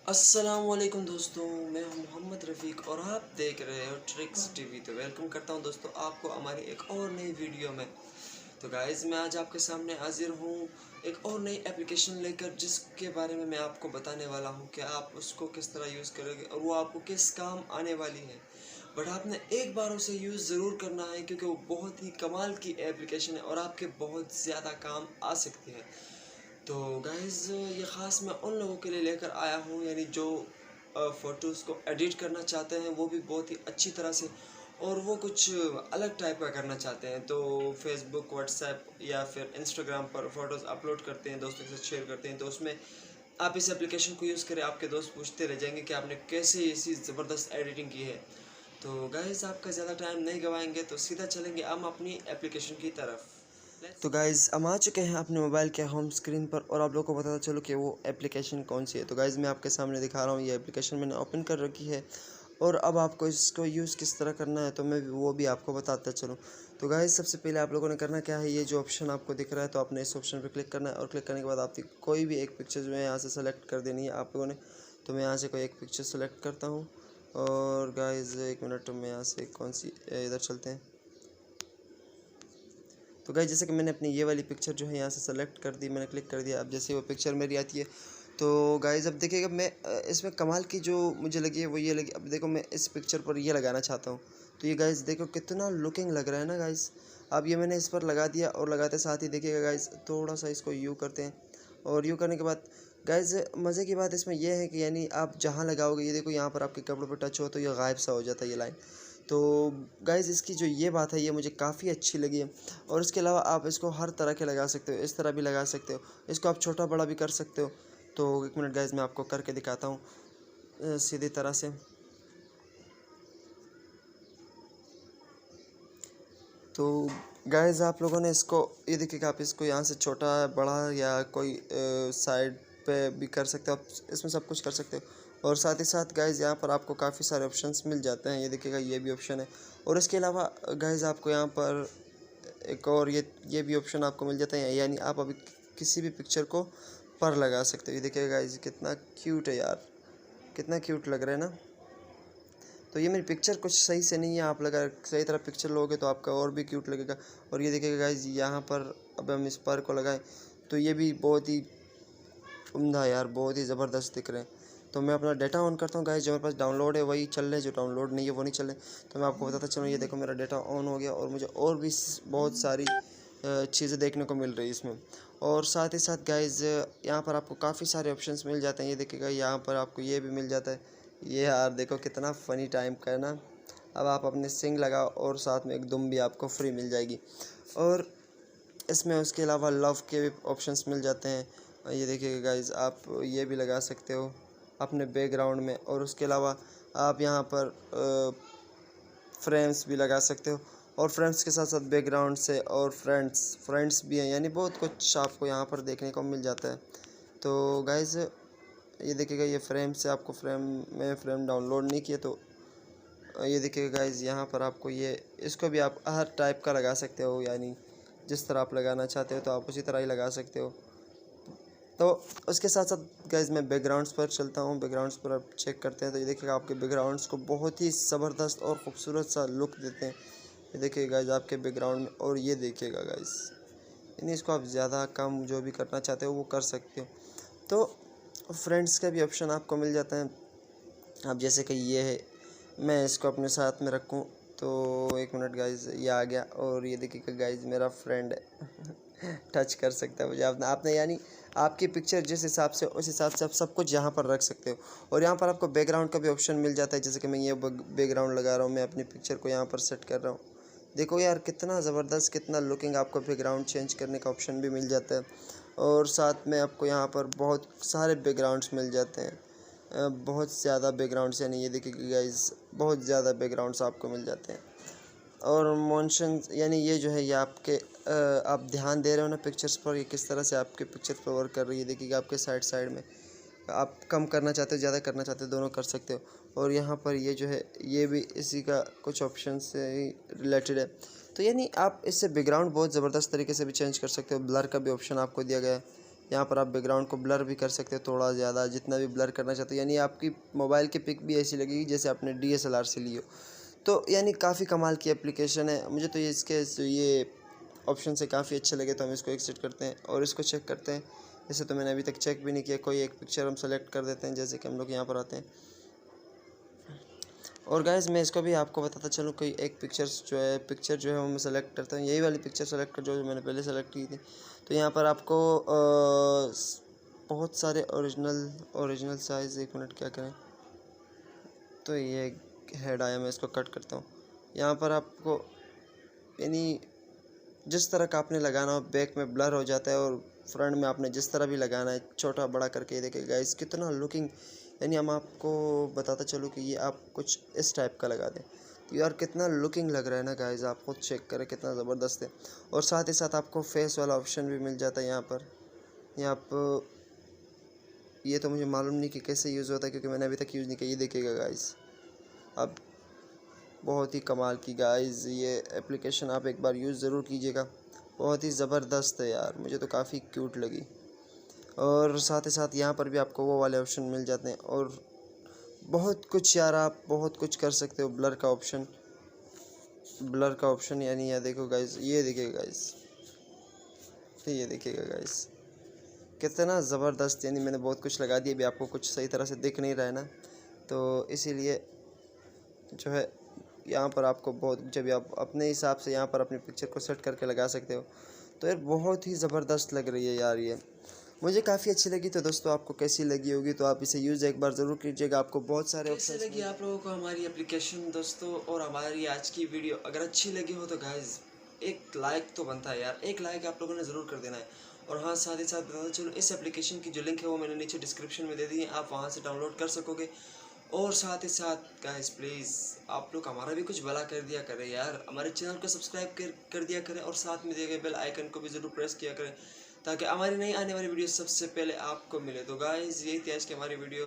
अस्सलामुअलैकुम दोस्तों, मैं हूं मोहम्मद रफ़ीक और आप देख रहे हो ट्रिक्स टीवी। तो वेलकम करता हूं दोस्तों आपको हमारी एक और नई वीडियो में। तो गाइज़ मैं आज आपके सामने हाजिर हूं एक और नई एप्लीकेशन लेकर, जिसके बारे में मैं आपको बताने वाला हूं कि आप उसको किस तरह यूज़ करोगे और वो आपको किस काम आने वाली है। बट आपने एक बार उसे यूज़ ज़रूर करना है, क्योंकि वो बहुत ही कमाल की एप्लीकेशन है और आपके बहुत ज़्यादा काम आ सकती है। तो गाइज़ ये ख़ास मैं उन लोगों के लिए लेकर आया हूँ, यानी जो फ़ोटोज़ को एडिट करना चाहते हैं, वो भी बहुत ही अच्छी तरह से, और वो कुछ अलग टाइप का करना चाहते हैं। तो फेसबुक, व्हाट्सएप या फिर इंस्टाग्राम पर फ़ोटोज़ अपलोड करते हैं, दोस्तों के साथ शेयर करते हैं। तो उसमें आप इस एप्लीकेशन को यूज़ करें, आपके दोस्त पूछते रह जाएंगे कि आपने कैसे ऐसी ज़बरदस्त एडिटिंग की है। तो गाइज़ आपका ज़्यादा टाइम नहीं गवाएंगे, तो सीधा चलेंगे हम अपनी एप्लीकेशन की तरफ। तो गाइज़ हम आ चुके हैं अपने मोबाइल के होम स्क्रीन पर, और आप लोगों को पता चलो कि वो एप्लीकेशन कौन सी है। तो गाइज़ मैं आपके सामने दिखा रहा हूँ, ये एप्लीकेशन मैंने ओपन कर रखी है, और अब आपको इसको यूज़ किस तरह करना है तो मैं वो भी आपको बताता चलूँ। तो गाइज़ सबसे पहले आप लोगों ने करना क्या है, ये जो ऑप्शन आपको दिख रहा है, तो आपने इस ऑप्शन पर क्लिक करना है, और क्लिक करने के बाद आपकी कोई भी एक पिक्चर जो है यहाँ से सेलेक्ट कर देनी है आप लोगों ने। तो मैं यहाँ से कोई एक पिक्चर सेलेक्ट करता हूँ, और गाइज़ एक मिनट में यहाँ से कौन सी इधर चलते हैं। तो गाइस जैसे कि मैंने अपनी ये वाली पिक्चर जो है यहाँ से सेलेक्ट कर दी, मैंने क्लिक कर दिया। अब जैसे वो पिक्चर मेरी आती है, तो गाइस अब देखिएगा मैं इसमें कमाल की जो मुझे लगी है वो ये लगी। अब देखो मैं इस पिक्चर पर ये लगाना चाहता हूँ, तो ये गाइस देखो कितना लुकिंग लग रहा है ना गाइस। अब ये मैंने इस पर लगा दिया, और लगाते साथ ही देखिएगा गाइस थोड़ा सा इसको यू करते हैं, और यू करने के बाद गाइस मज़े की बात इसमें यह है कि यानी आप जहाँ लगाओगे, ये देखो यहाँ पर आपके कपड़ों पर टच हो तो ये गायब सा हो जाता है ये लाइन। तो गाइज़ इसकी जो ये बात है ये मुझे काफ़ी अच्छी लगी है। और इसके अलावा आप इसको हर तरह के लगा सकते हो, इस तरह भी लगा सकते हो, इसको आप छोटा बड़ा भी कर सकते हो। तो एक मिनट गाइज़ मैं आपको करके दिखाता हूँ सीधी तरह से। तो गाइज़ आप लोगों ने इसको ये देखिएगा, आप इसको यहाँ से छोटा बड़ा या कोई साइड पे भी कर सकते हो, आप इसमें सब कुछ कर सकते हो। और साथ ही साथ गाइज़ यहाँ पर आपको काफ़ी सारे ऑप्शंस मिल जाते हैं, ये देखिएगा ये भी ऑप्शन है। और इसके अलावा गाइज़ आपको यहाँ पर एक और ये भी ऑप्शन आपको मिल जाता है, यानी आप अभी किसी भी पिक्चर को पर लगा सकते हो। ये देखिएगा गाइज़ कितना क्यूट है यार, कितना क्यूट लग रहा है ना। तो ये मेरी पिक्चर कुछ सही से नहीं है, आप लगा सही तरह पिक्चर लोगे तो आपका और भी क्यूट लगेगा। और ये देखिएगा गाइज़ यहाँ पर अब हम इस पर को लगाएं, तो ये भी बहुत ही उम्दा यार, बहुत ही ज़बरदस्त दिख रहे हैं। तो मैं अपना डेटा ऑन करता हूँ गाइस, जो मेरे पास डाउनलोड है वही चल रहे हैं, जो डाउनलोड नहीं है वो नहीं चल रहे। तो मैं आपको बताता चलूँ, ये देखो मेरा डेटा ऑन हो गया, और मुझे और भी बहुत सारी चीज़ें देखने को मिल रही है इसमें। और साथ ही साथ गाइज़ यहाँ पर आपको काफ़ी सारे ऑप्शंस मिल जाते हैं, ये देखिएगा यहाँ पर आपको ये भी मिल जाता है। ये यार देखो कितना फ़नी टाइम का है ना। अब आप अपने सिंग लगाओ, और साथ में एक दुम भी आपको फ्री मिल जाएगी। और इसमें उसके अलावा लव के भी ऑप्शंस मिल जाते हैं। ये देखिएगा गाइज़ आप ये भी लगा सकते हो अपने बैकग्राउंड में, और उसके अलावा आप यहाँ पर फ्रेम्स भी लगा सकते हो, और फ्रेम्स के साथ साथ बैकग्राउंड से और फ्रेंड्स भी हैं, यानी बहुत कुछ आपको यहाँ पर देखने को मिल जाता है। तो गाइज़ ये देखिएगा ये फ्रेम से आपको फ्रेम डाउनलोड नहीं किया, तो ये देखिएगा गाइज़ यहाँ पर आपको ये इसको भी आप हर टाइप का लगा सकते हो, यानी जिस तरह आप लगाना चाहते हो तो आप उसी तरह ही लगा सकते हो। तो उसके साथ साथ गाइज़ मैं बैकग्राउंड्स पर चलता हूँ, बैकग्राउंड्स पर आप चेक करते हैं, तो ये देखिएगा आपके बैकग्राउंड्स को बहुत ही ज़बरदस्त और ख़ूबसूरत सा लुक देते हैं। ये देखिएगा गाइज़ आपके बैकग्राउंड में, और ये देखिएगा गाइज़ यानी इसको आप ज़्यादा कम जो भी करना चाहते हो वो कर सकते हो। तो फ्रेंड्स का भी ऑप्शन आपको मिल जाता है। अब जैसे कि ये है, मैं इसको अपने साथ में रखूँ, तो एक मिनट गाइज़ ये आ गया, और ये देखिएगा गाइज़ मेरा फ्रेंड है टच कर सकता है मुझे। आपने यानी आपकी पिक्चर जिस हिसाब से उस हिसाब से आप सब कुछ यहाँ पर रख सकते हो। और यहाँ पर आपको बैकग्राउंड का भी ऑप्शन मिल जाता है, जैसे कि मैं ये बैकग्राउंड लगा रहा हूँ, मैं अपनी पिक्चर को यहाँ पर सेट कर रहा हूँ। देखो यार कितना ज़बरदस्त, कितना लुकिंग, आपको बैकग्राउंड चेंज करने का ऑप्शन भी मिल जाता है। और साथ में आपको यहाँ पर बहुत सारे बैकग्राउंड्स मिल जाते हैं, बहुत ज़्यादा बैकग्राउंड्स, यानी ये देखिए गाइज़ बहुत ज़्यादा बैकग्राउंड्स आपको मिल जाते हैं। और मोशन यानी ये जो है ये आपके आप ध्यान दे रहे हो ना पिक्चर्स पर, ये किस तरह से आपके पिक्चर्स पर वर्क कर रही है। देखिएगा आपके साइड में आप कम करना चाहते हो, ज़्यादा करना चाहते हो, दोनों कर सकते हो। और यहाँ पर ये जो है ये भी इसी का कुछ ऑप्शन से ही रिलेटेड है। तो यानी आप इससे बैकग्राउंड बहुत ज़बरदस्त तरीके से भी चेंज कर सकते हो। ब्लर का भी ऑप्शन आपको दिया गया है, यहाँ पर आप बैकग्राउंड को ब्लर भी कर सकते हो, थोड़ा ज़्यादा जितना भी ब्लर करना चाहते हो, यानी आपकी मोबाइल की पिक भी ऐसी लगेगी जैसे आपने DSLR से ली हो। तो यानी काफ़ी कमाल की एप्लीकेशन है, मुझे तो ये ऑप्शन से काफ़ी अच्छे लगे, तो हम इसको एक्सेट करते हैं और इसको चेक करते हैं। जैसे तो मैंने अभी तक चेक भी नहीं किया, कोई एक पिक्चर हम सेलेक्ट कर देते हैं, जैसे कि हम लोग यहाँ पर आते हैं। और गाइस मैं इसको भी आपको बताता चलूँ, कोई एक पिक्चर जो है वो मैं सेलेक्ट करता हूँ, यही वाली पिक्चर सेलेक्ट कर जो मैंने पहले सेलेक्ट की थी। तो यहाँ पर आपको बहुत सारे ओरिजिनल साइज़, 1 मिनट क्या करें, तो ये हेड आया, मैं इसको कट करता हूँ। यहाँ पर आपको यानी जिस तरह का आपने लगाना हो, बैक में ब्लर हो जाता है और फ्रंट में आपने जिस तरह भी लगाना है, छोटा बड़ा करके। ये देखिए गाइस कितना लुकिंग, यानी हम आपको बताता चलूँ कि ये आप कुछ इस टाइप का लगा दें तो यार कितना लुकिंग लग रहा है ना गाइस, आप खुद चेक करें कितना ज़बरदस्त है। और साथ ही साथ आपको फेस वाला ऑप्शन भी मिल जाता है यहाँ पर। यहाँ पर ये तो मुझे मालूम नहीं कि कैसे यूज़ होता है, क्योंकि मैंने अभी तक यूज़ नहीं किया। ये देखिएगा गाइस, अब बहुत ही कमाल की गाइस ये एप्लीकेशन, आप एक बार यूज़ ज़रूर कीजिएगा, बहुत ही ज़बरदस्त है यार, मुझे तो काफ़ी क्यूट लगी। और साथ ही साथ यहाँ पर भी आपको वो वाले ऑप्शन मिल जाते हैं और बहुत कुछ यार, आप बहुत कुछ कर सकते हो। ब्लर का ऑप्शन यानी ये देखो गाइस, ये देखिएगा गाइस, ये देखिएगा गाइस कितना ज़बरदस्त, यानी मैंने बहुत कुछ लगा दिया, अभी आपको कुछ सही तरह से दिख नहीं रहा है ना, तो इसीलिए जो है यहाँ पर आपको बहुत, जब आप अपने हिसाब से यहाँ पर अपनी पिक्चर को सेट करके लगा सकते हो। तो यार बहुत ही ज़बरदस्त लग रही है यार, ये मुझे काफ़ी अच्छी लगी। तो दोस्तों आपको कैसी लगी होगी, तो आप इसे यूज़ एक बार ज़रूर कीजिएगा, आपको बहुत सारे ऑप्शन लगी आप लोगों को हमारी एप्लीकेशन दोस्तों। और हमारी आज की वीडियो अगर अच्छी लगी हो तो गाइज़ एक लाइक तो बनता है यार, एक लाइक आप लोगों ने ज़रूर कर देना है। और हाँ, साथ ही साथ बताता चलो, इस एप्लीकेशन की जो लिंक है वो मैंने नीचे डिस्क्रिप्शन में दे दी है, आप वहाँ से डाउनलोड कर सकोगे। और साथ ही साथ गाइस प्लीज़ आप लोग हमारा भी कुछ भला कर दिया करें यार, हमारे चैनल को सब्सक्राइब कर दिया करें और साथ में दिए गए बेल आइकन को भी ज़रूर प्रेस किया करें, ताकि हमारी नई आने वाली वीडियो सबसे पहले आपको मिले। तो गाइस यही थी आज की हमारी वीडियो।